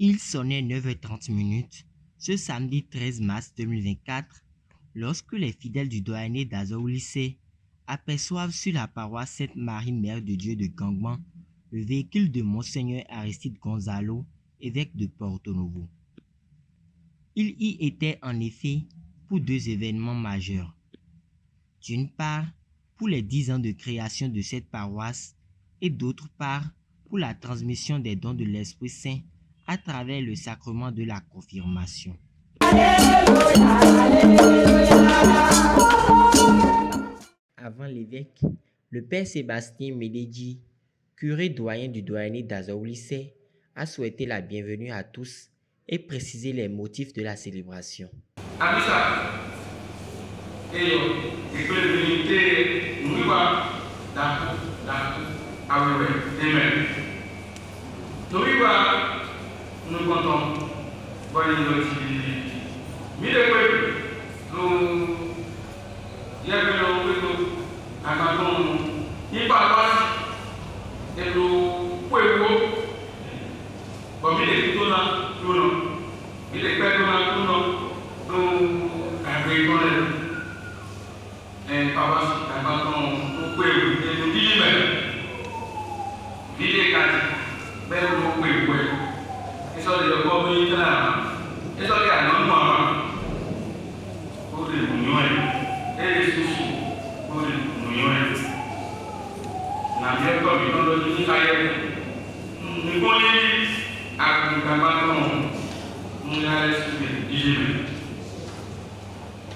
Il sonnait 9h30 ce samedi 13 mars 2024 lorsque les fidèles du doyenné d'Azur lycée aperçoivent sur la paroisse Sainte-Marie Mère de Dieu de Gangban le véhicule de Monseigneur Aristide Gonzalo, évêque de Porto Novo. Il y était en effet pour deux événements majeurs. D'une part, pour les 10 ans de création de cette paroisse et d'autre part, pour la transmission des dons de l'Esprit Saint à travers le sacrement de la confirmation. Avant l'évêque, le père Sébastien Médédi, curé doyen du doyenné d'Azur lycée, a souhaité la bienvenue à tous et précisé les motifs de la célébration. Nous comptons voir une autre mille nous y avons un canton il parle et nous pouvons bon mille tout là tout non mille personnes tout non nous un véhicule un paroisse un canton nous pouvons et nous disons ville quatre mais nous pouvons eso de communauté là eso de anonymat pour les unions et les soucis pour les unions na bien comme dans le pays nous connaissons à Gambon nous allons suivre digérer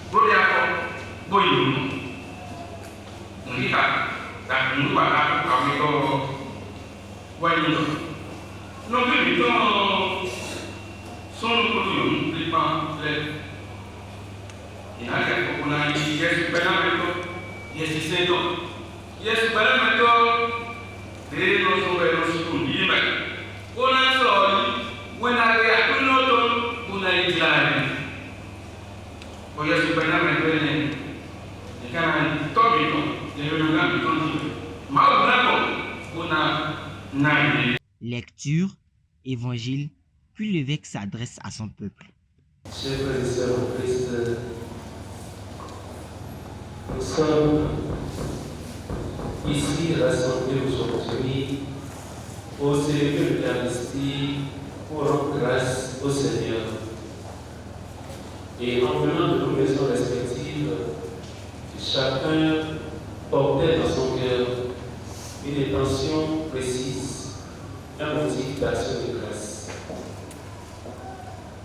pour les accords boyou nous dit ça nous va là avec voyons non mais dans son produit les pamphlets il y a quelque chose qu'on a dit yes périmètre yes c'est donc yes périmètre et nous sommes sur le limite on a sorti on a fait un autre on a dit là pour yes périmètre et quand on tombe et le gars qui continue mal on a naïf. Lecture, évangile, puis l'évêque s'adresse à son peuple. Chers frères et sœurs en Christ, nous sommes ici rassemblés aujourd'hui pour célébrer l'Eucharistie, pour rendre grâce au Seigneur. Et en venant de nos maisons respectives, chacun portait dans son cœur une intention précise, un motif d'action de grâce.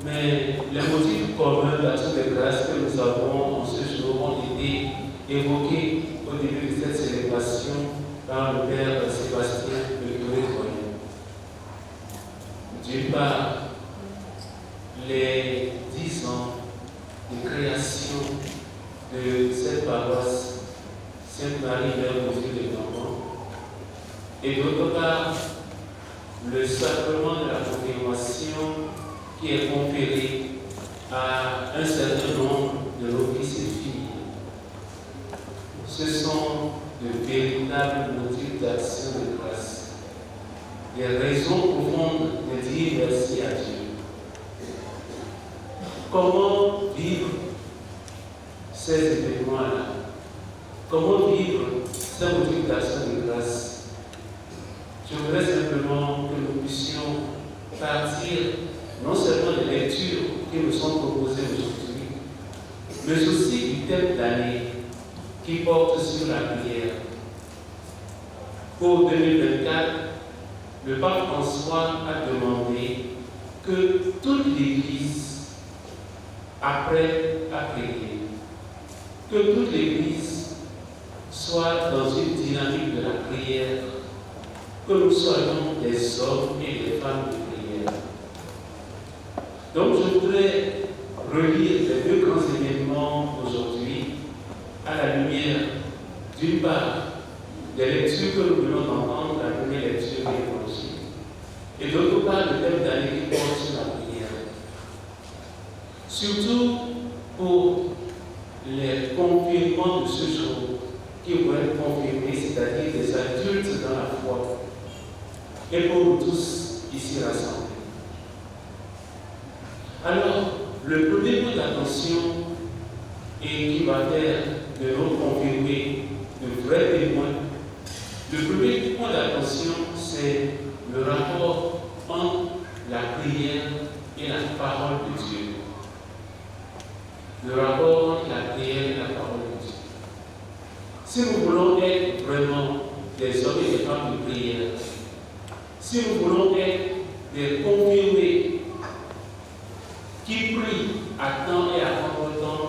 Mais les motifs communs d'action de grâce que nous avons en ce jour ont été évoqués au début de cette célébration par le Père Sébastien, le curé doyen. D'une part, les 10 ans de création de cette paroisse Sainte-Marie Mère de Dieu de Gangban, et d'autre part, le sacrement de la confirmation qui est conféré à un certain nombre de nos fils et filles. Ce sont de véritables motifs d'action de grâce, des raisons profondes de dire merci à Dieu. Comment vivre ces événements-là? Comment vivre ces motifs d'action de grâce? Je voudrais simplement que nous puissions partir non seulement des lectures qui nous sont proposées aujourd'hui, mais aussi du thème d'année qui porte sur la prière. Pour 2024, le pape François a demandé que toute l'Église apprenne à prier, que toute l'Église soit dans une dynamique de la prière, que nous soyons des hommes et des femmes de prière. Donc je voudrais relire les deux grands événements d'aujourd'hui à la lumière, d'une part, des lectures que nous venons d'entendre, la première lecture de l'Évangile, et d'autre part, le thème d'année qui porte sur la prière. Surtout pour les confirmants de ce jour, qui vont être confirmés, c'est-à-dire des adultes dans la foi, et pour nous tous ici rassemblés. Alors, le premier point d'attention et qui va faire de nos confirmés de vrais témoins, le premier point d'attention, c'est le rapport entre la prière et la parole de Dieu. Le rapport entre la prière et la parole de Dieu. Si nous voulons être vraiment des hommes et des femmes de prière, si nous voulons être des confirmés qui prient à temps et à contre-temps,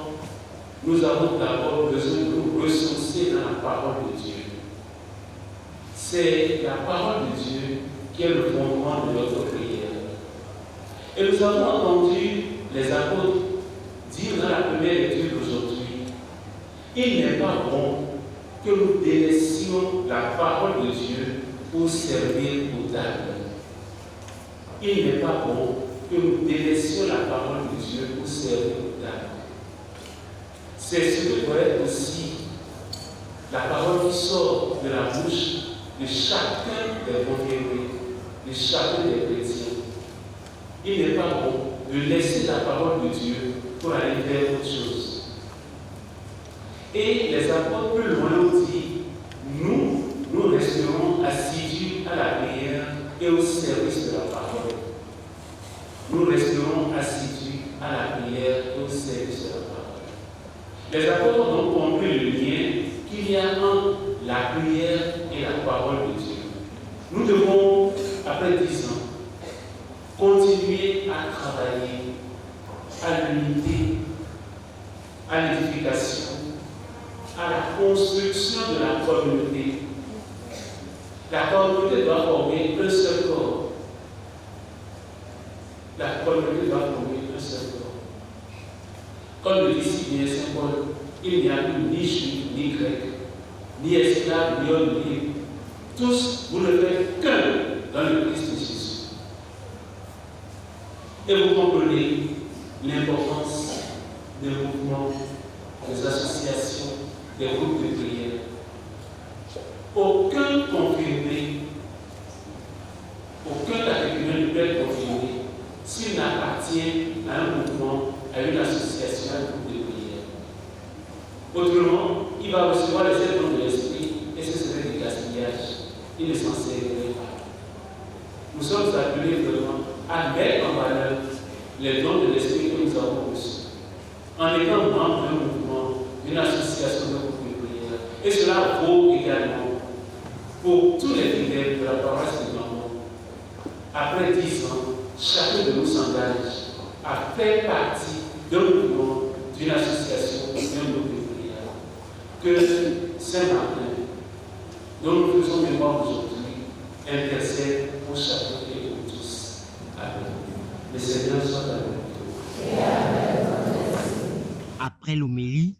nous avons d'abord besoin de nous ressourcer dans la parole de Dieu. C'est la parole de Dieu qui est le fondement de notre prière. Et nous avons entendu les apôtres dire dans la première lecture d'aujourd'hui, il n'est pas bon que nous délaissions la parole de Dieu pour servir aux tables. Il n'est pas bon que nous délaissions la parole de Dieu pour servir aux tables. C'est ce que doit être aussi la parole qui sort de la bouche de chacun des confirmés, de chacun des chrétiens. Il n'est pas bon de laisser la parole de Dieu pour aller faire autre chose. Et les apôtres plus loin nous disent, nous resterons assidus à la prière et au service de la parole. Nous resterons assidus à la prière et au service de la parole. Les apôtres ont donc compris le lien qu'il y a entre la prière et la parole de Dieu. Nous devons, après 10 ans, continuer à travailler à l'unité, à l'édification, à la construction de la communauté. La communauté doit former un seul corps. La communauté doit former un seul corps. Comme le dit si bien Saint Paul, il n'y a plus ni juif, ni grec, ni esclave, ni homme libre. Tous, vous ne faites qu'un dans le Christ Jésus. Et vous comprenez l'importance des mouvements, des associations, des groupes de prière. Aucun confirmé, aucun catéchuméen ne peut être confirmé s'il n'appartient à un mouvement, à une association, à un groupe de prière. Autrement, il va recevoir les aides de l'esprit et ce serait du gaspillage. Il ne s'en servirait pas. Nous sommes appelés vraiment à mettre en valeur les dons de l'esprit que nous avons reçus, en étant membre d'un mouvement, d'une association de groupe de prière. Et cela vaut également pour tous les fidèles de la paroisse de Gandon. Après 10 ans, chacun de nous s'engage à faire partie d'un mouvement, d'une association, d'un groupe de prière. Que Saint-Martin, dont nous faisons mémoire aujourd'hui, intercède pour chacun et pour tous. Amen. Le Seigneur soit avec nous. Après l'homélie,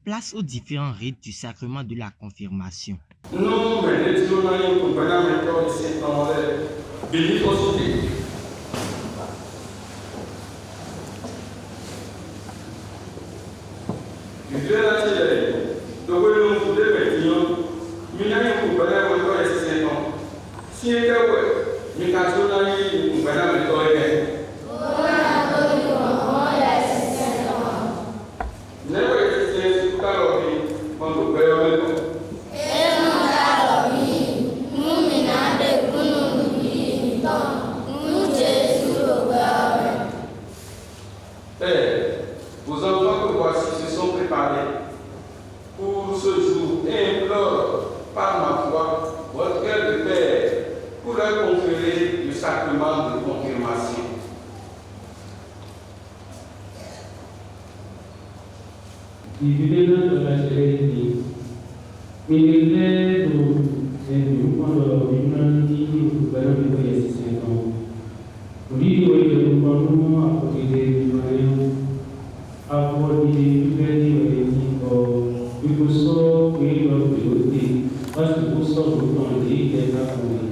place aux différents rites du sacrement de la confirmation. Nous bénissons pour de Saint-André, béni aujourd'hui. Dieu a dit, donc nous voulons maintenant, nous pour de Saint-André. Si il y a nous pour de vos enfants que voici se sont préparés pour ce jour et implorent par ma foi votre cœur de Père pour leur conférer le sacrement de confirmation. Dividendo la Gereni, mi quando rimandi veramente di essere Uri wele kwanu akokide mayo akodi beni wele ko bikuso kwelo bioti basi kuso kutondi keta kuni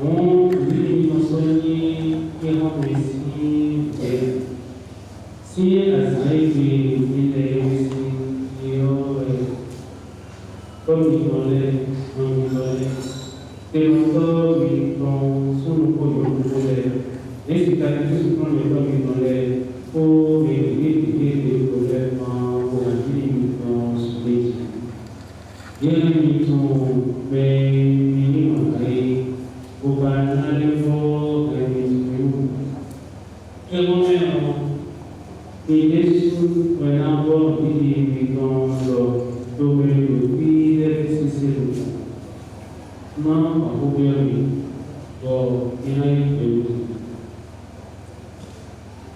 on vini masoni kema mesi ke si azai ile si yo comme on te moto mi con sono koyo kole Les cicatrices prennent le temps qui donne pour éviter des problèmes pour la vie dans ce pays. Il y a une mais minimum pour gagner pour et moi-même, il sous maintenant pour vivre dans le domaine de vie de non, pas pour bien vivre. Il y a une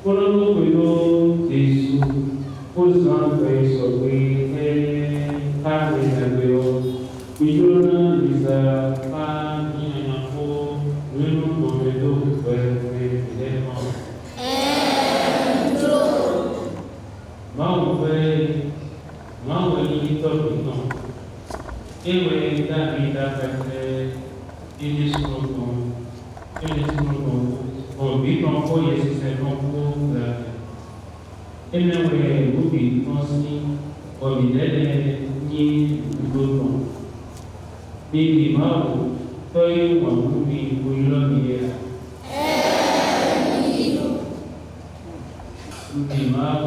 pour le Jésus, pour s'entrer sur lui et par les agréaux, il nous a pas mis un info, nous nous demandons de faire évidemment. Mau itu ewe David après il on vit en foyer c'est pour et même vous vivez aussi au milieu ni d'autres ni mau toi vous vivez pour le ni mau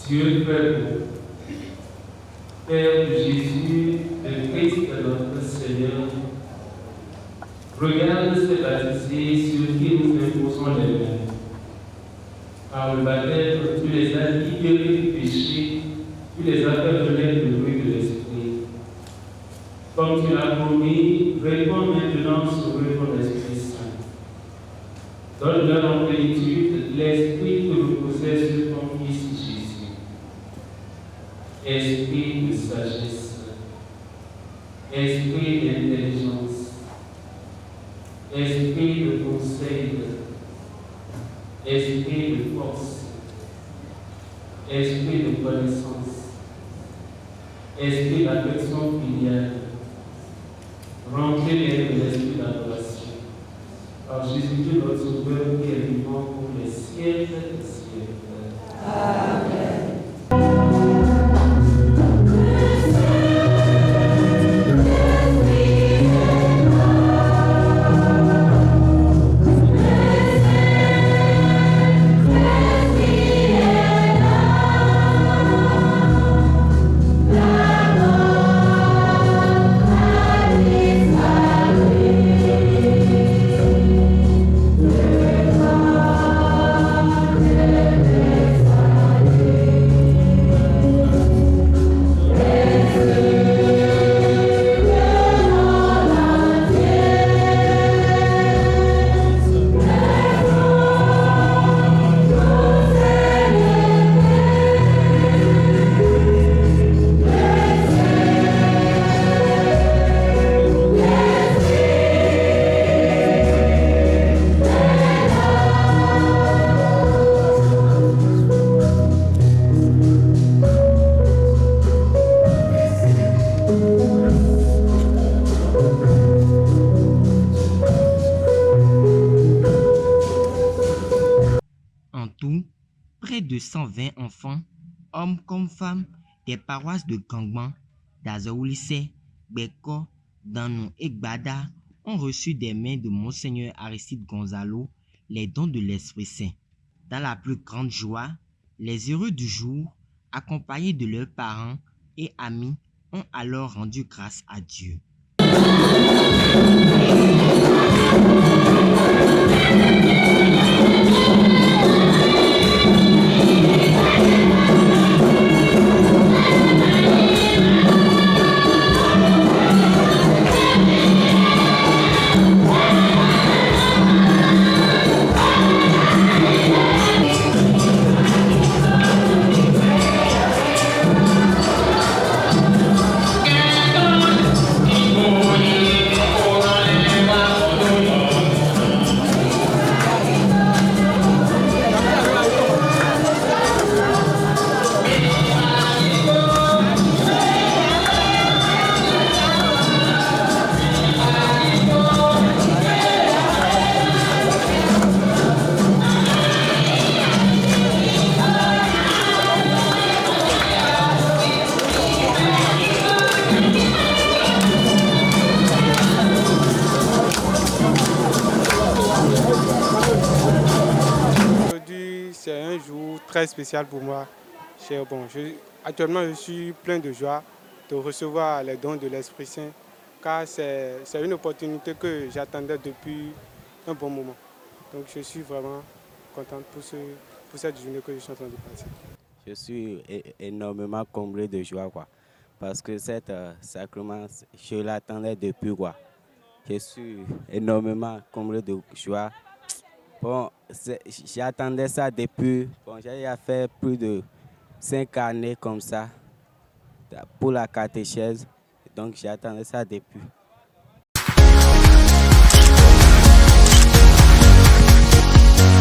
Dieu Père, Père de Jésus, le Christ de notre Seigneur, regarde ces baptisés sur qui nous imposons les mains. Par le baptême, tu les as libérés du péché, tu les as fait connaître le bruit de l'Esprit. Comme tu l'as promis, réponds maintenant sur eux ton Esprit Saint. Donne-leur en plénitude l'Esprit que vous possédez sur ton Fils Jésus. Esprit de sagesse, esprit d'intelligence, esprit de conseil, esprit de force, esprit de connaissance, esprit d'affection filiale, remplis-les de l'esprit d'adoration. Par Jésus-Christ, notre Sauveur, qui est vivant pour les siècles des siècles. Amen. En tout, près de 120 enfants, hommes comme femmes, des paroisses de Kangban, d'Azaoulissé, Beko, Danou et Gbada ont reçu des mains de Monseigneur Aristide Gonzalo les dons de l'Esprit Saint. Dans la plus grande joie, les heureux du jour, accompagnés de leurs parents et amis, ont alors rendu grâce à Dieu. Aujourd'hui, c'est un jour très spécial pour moi. Actuellement, je suis plein de joie de recevoir les dons de l'Esprit Saint, car c'est une opportunité que j'attendais depuis un bon moment. Donc je suis vraiment content pour cette journée que je suis en train de passer. Je suis énormément comblé de joie, parce que cet sacrement, je l'attendais depuis, Je suis énormément comblé de joie. Bon, j'attendais ça depuis, j'ai fait plus de 5 années comme ça pour la catéchèse, donc j'attendais ça depuis.